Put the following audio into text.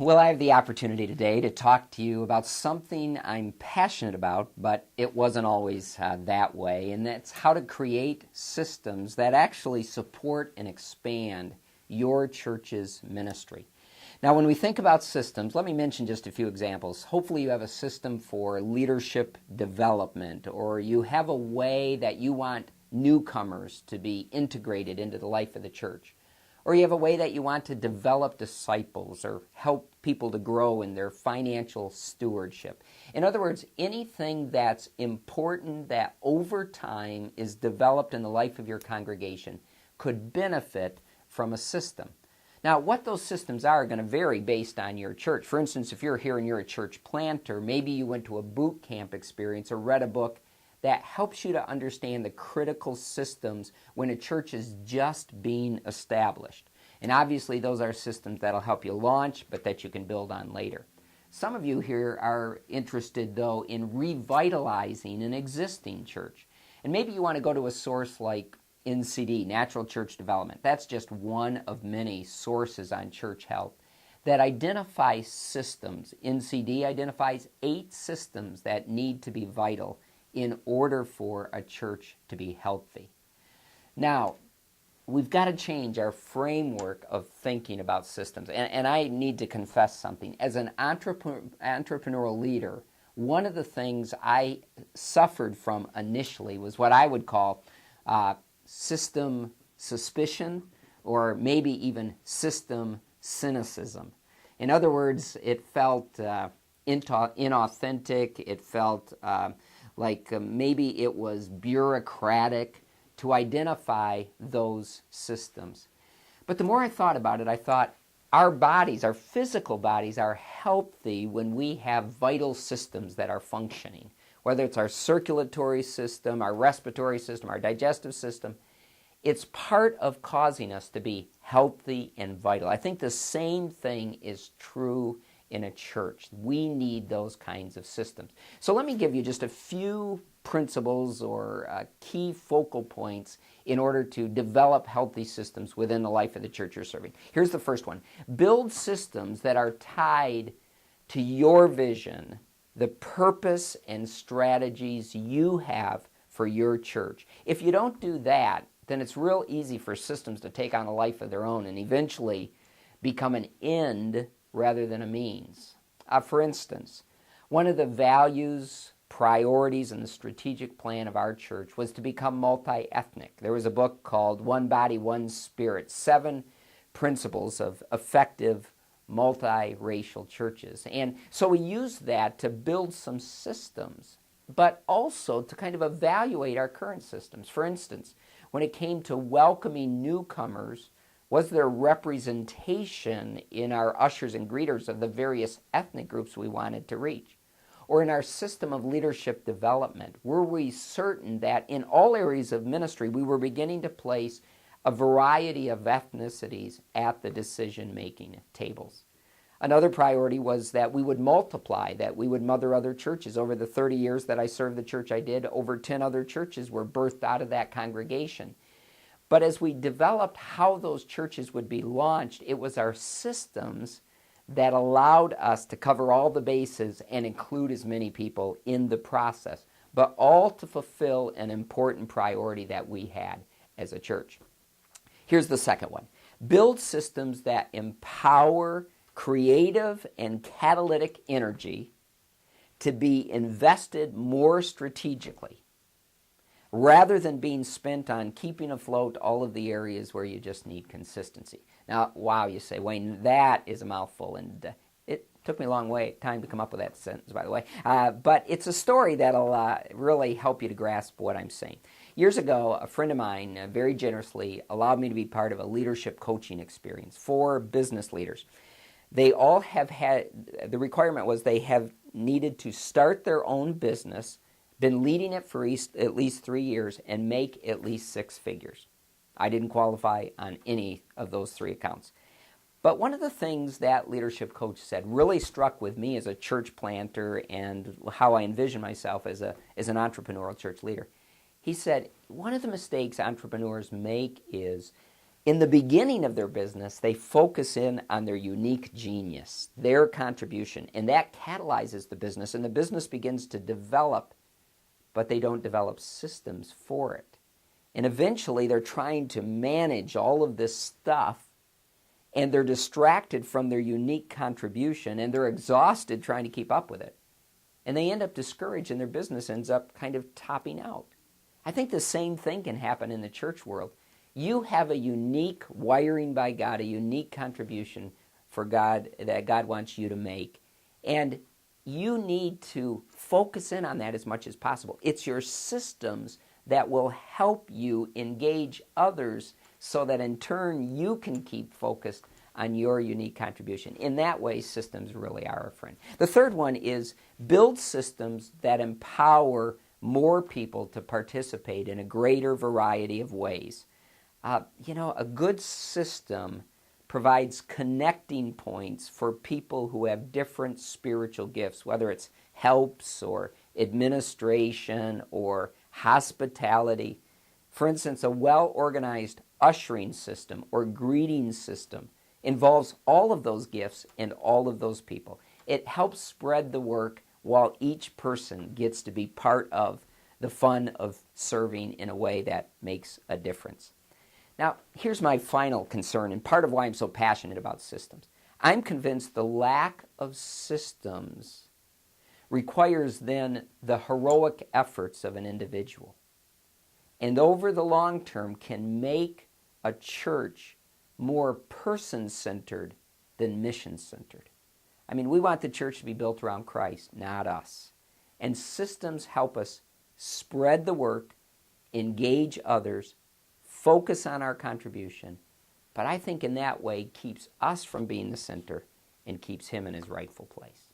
Well, I have the opportunity today to talk to you about something I'm passionate about, but it wasn't always that way, and that's how to create systems that actually support and expand your church's ministry. Now, when we think about systems, let me mention just a few examples. Hopefully you have a system for leadership development, or you have a way that you want newcomers to be integrated into the life of the church. Or you have a way that you want to develop disciples or help people to grow in their financial stewardship. In other words, anything that's important that over time is developed in the life of your congregation could benefit from a system. Now, what those systems are going to vary based on your church. For instance, if you're here and you're a church planter, maybe you went to a boot camp experience or read a book that helps you to understand the critical systems when a church is just being established. And obviously those are systems that'll help you launch, but that you can build on later. Some of you here are interested, though, in revitalizing an existing church. And maybe you want to go to a source like NCD, Natural Church Development. That's just one of many sources on church health that identify systems. NCD identifies 8 systems that need to be vital in order for a church to be healthy. Now, we've got to change our framework of thinking about systems. And I need to confess something. As an entrepreneurial leader, one of the things I suffered from initially was what I would call system suspicion, or maybe even system cynicism. In other words, it felt inauthentic. It felt like maybe it was bureaucratic to identify those systems. But the more I thought about it, I thought our bodies, our physical bodies, are healthy when we have vital systems that are functioning. Whether it's our circulatory system, our respiratory system, our digestive system, it's part of causing us to be healthy and vital. I think the same thing is true in a church. We need those kinds of systems. So let me give you just a few principles or key focal points in order to develop healthy systems within the life of the church you're serving. Here's the first one. Build systems that are tied to your vision, the purpose and strategies you have for your church. If you don't do that, then it's real easy for systems to take on a life of their own and eventually become an end rather than a means. For instance, one of the values, priorities, and the strategic plan of our church was to become multi-ethnic. There was a book called One Body, One Spirit, 7 Principles of Effective Multiracial Churches. And so we used that to build some systems, but also to kind of evaluate our current systems. For instance, when it came to welcoming newcomers, was there representation in our ushers and greeters of the various ethnic groups we wanted to reach? Or in our system of leadership development, were we certain that in all areas of ministry we were beginning to place a variety of ethnicities at the decision-making tables? Another priority was that we would multiply, that we would mother other churches. Over the 30 years that I served the church I did, over 10 other churches were birthed out of that congregation. But as we developed how those churches would be launched, it was our systems that allowed us to cover all the bases and include as many people in the process, but all to fulfill an important priority that we had as a church. Here's the second one. Build systems that empower creative and catalytic energy to be invested more strategically, rather than being spent on keeping afloat all of the areas where you just need consistency. Now, wow, you say, Wayne, that is a mouthful, and it took me a long time to come up with that sentence, by the way. But it's a story that'll really help you to grasp what I'm saying. Years ago, a friend of mine very generously allowed me to be part of a leadership coaching experience for business leaders. They all have had, the requirement was they have needed to start their own business, been leading it for at least 3 years, and make at least 6 figures. I didn't qualify on any of those 3 accounts. But one of the things that leadership coach said really struck with me as a church planter and how I envision myself as an entrepreneurial church leader. He said, one of the mistakes entrepreneurs make is In the beginning of their business, they focus in on their unique genius, their contribution, and that catalyzes the business, and the business begins to develop, but they don't develop systems for it. And eventually, they're trying to manage all of this stuff, and they're distracted from their unique contribution, and they're exhausted trying to keep up with it. And they end up discouraged, and their business ends up kind of topping out. I think the same thing can happen in the church world. You have a unique wiring by God, a unique contribution for God that God wants you to make. And you need to focus in on that as much as possible. It's your systems that will help you engage others so that in turn you can keep focused on your unique contribution. In that way, systems really are a friend. The third one is build systems that empower more people to participate in a greater variety of ways. A good system provides connecting points for people who have different spiritual gifts, whether it's helps or administration or hospitality. For instance, a well-organized ushering system or greeting system involves all of those gifts and all of those people. It helps spread the work while each person gets to be part of the fun of serving in a way that makes a difference. Now, here's my final concern, and part of why I'm so passionate about systems. I'm convinced the lack of systems requires then the heroic efforts of an individual, and over the long term can make a church more person-centered than mission-centered. I mean, we want the church to be built around Christ, not us. And systems help us spread the work, engage others, focus on our contribution, but I think in that way keeps us from being the center and keeps him in his rightful place.